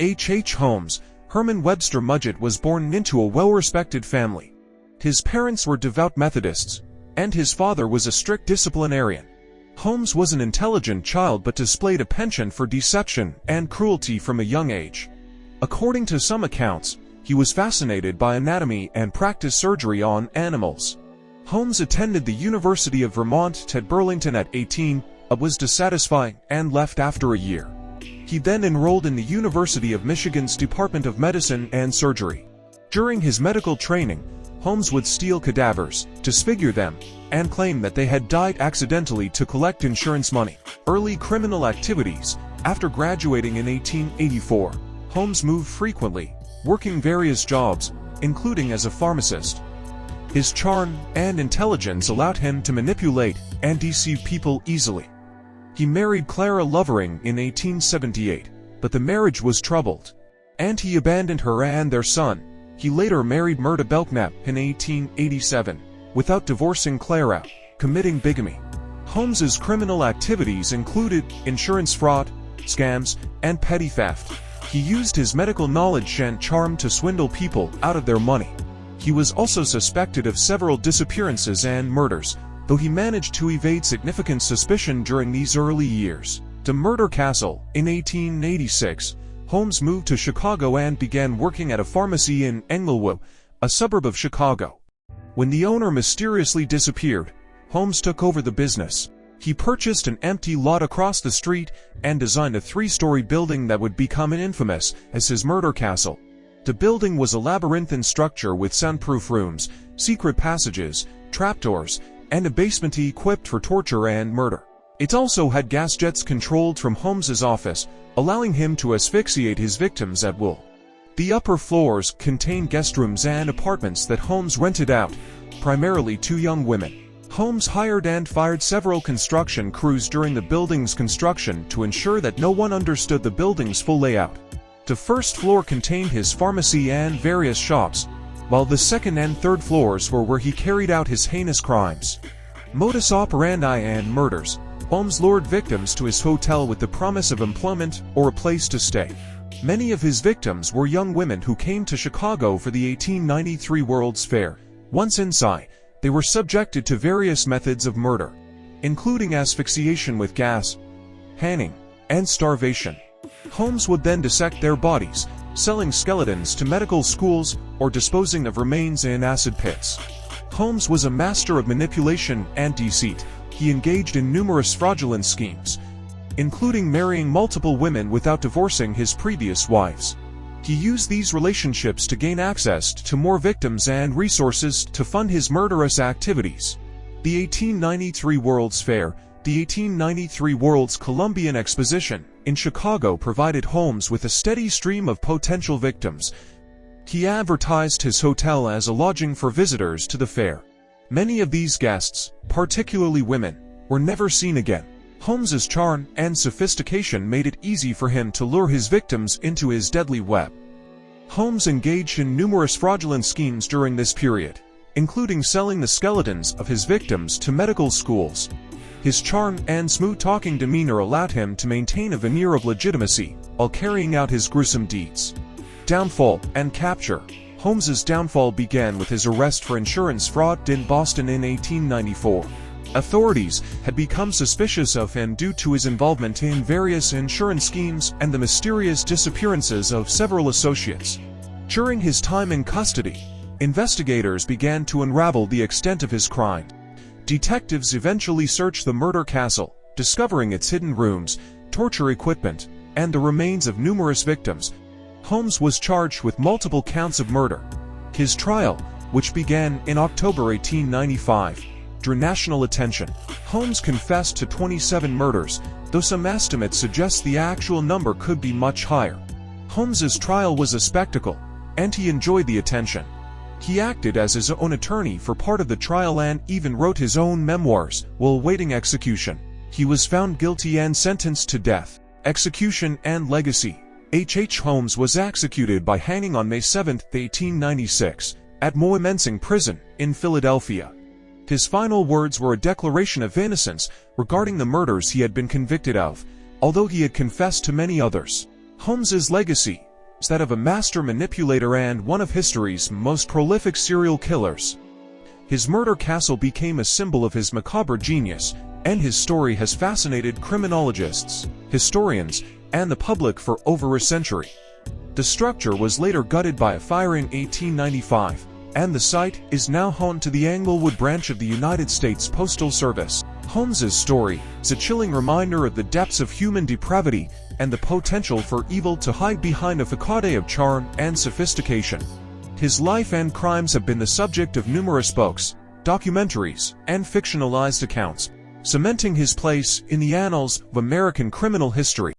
H. Holmes, Herman Webster Mudgett was born into a well-respected family. His parents were devout Methodists, and his father was a strict disciplinarian. Holmes was an intelligent child but displayed a penchant for deception and cruelty from a young age. According to some accounts, he was fascinated by anatomy and practiced surgery on animals. Holmes attended the University of Vermont at Burlington at 18, but was dissatisfied and left after a year. He then enrolled in the University of Michigan's Department of Medicine and Surgery. During his medical training, Holmes would steal cadavers, disfigure them, and claim that they had died accidentally to collect insurance money. Early criminal activities. After graduating in 1884, Holmes moved frequently, working various jobs, including as a pharmacist. His charm and intelligence allowed him to manipulate and deceive people easily. He married Clara Lovering in 1878, but the marriage was troubled, and he abandoned her and their son. He later married Myrta Belknap in 1887, without divorcing Clara, committing bigamy. Holmes's criminal activities included insurance fraud, scams, and petty theft. He used his medical knowledge and charm to swindle people out of their money. He was also suspected of several disappearances and murders, though he managed to evade significant suspicion during these early years. To Murder Castle. In 1886, Holmes moved to Chicago and began working at a pharmacy in Englewood, a suburb of Chicago. When the owner mysteriously disappeared, Holmes took over the business. He purchased an empty lot across the street and designed a 3-story building that would become infamous as his Murder Castle. The building was a labyrinthine structure with soundproof rooms, secret passages, trapdoors, and a basement equipped for torture and murder. It also had gas jets controlled from Holmes's office, allowing him to asphyxiate his victims at will. The upper floors contained guest rooms and apartments that Holmes rented out, primarily to young women. Holmes hired and fired several construction crews during the building's construction to ensure that no one understood the building's full layout. The first floor contained his pharmacy and various shops, while the second and third floors were where he carried out his heinous crimes. Modus operandi and murders. Holmes lured victims to his hotel with the promise of employment or a place to stay. Many of his victims were young women who came to Chicago for the 1893 World's Fair. Once inside, they were subjected to various methods of murder, including asphyxiation with gas, hanging, and starvation. Holmes would then dissect their bodies, selling skeletons to medical schools or disposing of remains in acid pits. Holmes was a master of manipulation and deceit. He engaged in numerous fraudulent schemes, including marrying multiple women without divorcing his previous wives. He used these relationships to gain access to more victims and resources to fund his murderous activities. The 1893 World's Fair. The 1893 World's Columbian Exposition in Chicago provided Holmes with a steady stream of potential victims. He advertised his hotel as a lodging for visitors to the fair. Many of these guests, particularly women, were never seen again. Holmes's charm and sophistication made it easy for him to lure his victims into his deadly web. Holmes engaged in numerous fraudulent schemes during this period, including selling the skeletons of his victims to medical schools. His charm and smooth-talking demeanor allowed him to maintain a veneer of legitimacy while carrying out his gruesome deeds. Downfall and capture. Holmes's downfall began with his arrest for insurance fraud in Boston in 1894. Authorities had become suspicious of him due to his involvement in various insurance schemes and the mysterious disappearances of several associates. During his time in custody, investigators began to unravel the extent of his crime. Detectives eventually searched the Murder Castle, discovering its hidden rooms, torture equipment, and the remains of numerous victims. Holmes was charged with multiple counts of murder. His trial, which began in October 1895, drew national attention. Holmes confessed to 27 murders, though some estimates suggest the actual number could be much higher. Holmes's trial was a spectacle, and he enjoyed the attention. He acted as his own attorney for part of the trial and even wrote his own memoirs while awaiting execution. He was found guilty and sentenced to death. Execution and legacy. H. Holmes was executed by hanging on May 7, 1896, at Moyamensing Prison in Philadelphia. His final words were a declaration of innocence regarding the murders he had been convicted of, although he had confessed to many others. Holmes's legacy. that of a master manipulator and one of history's most prolific serial killers. His murder castle became a symbol of his macabre genius, and his story has fascinated criminologists, historians, and the public for over a century. The structure was later gutted by a fire in 1895, and the site is now home to the Englewood branch of the United States Postal Service. Holmes's story is a chilling reminder of the depths of human depravity and the potential for evil to hide behind a facade of charm and sophistication. His life and crimes have been the subject of numerous books, documentaries, and fictionalized accounts, cementing his place in the annals of American criminal history.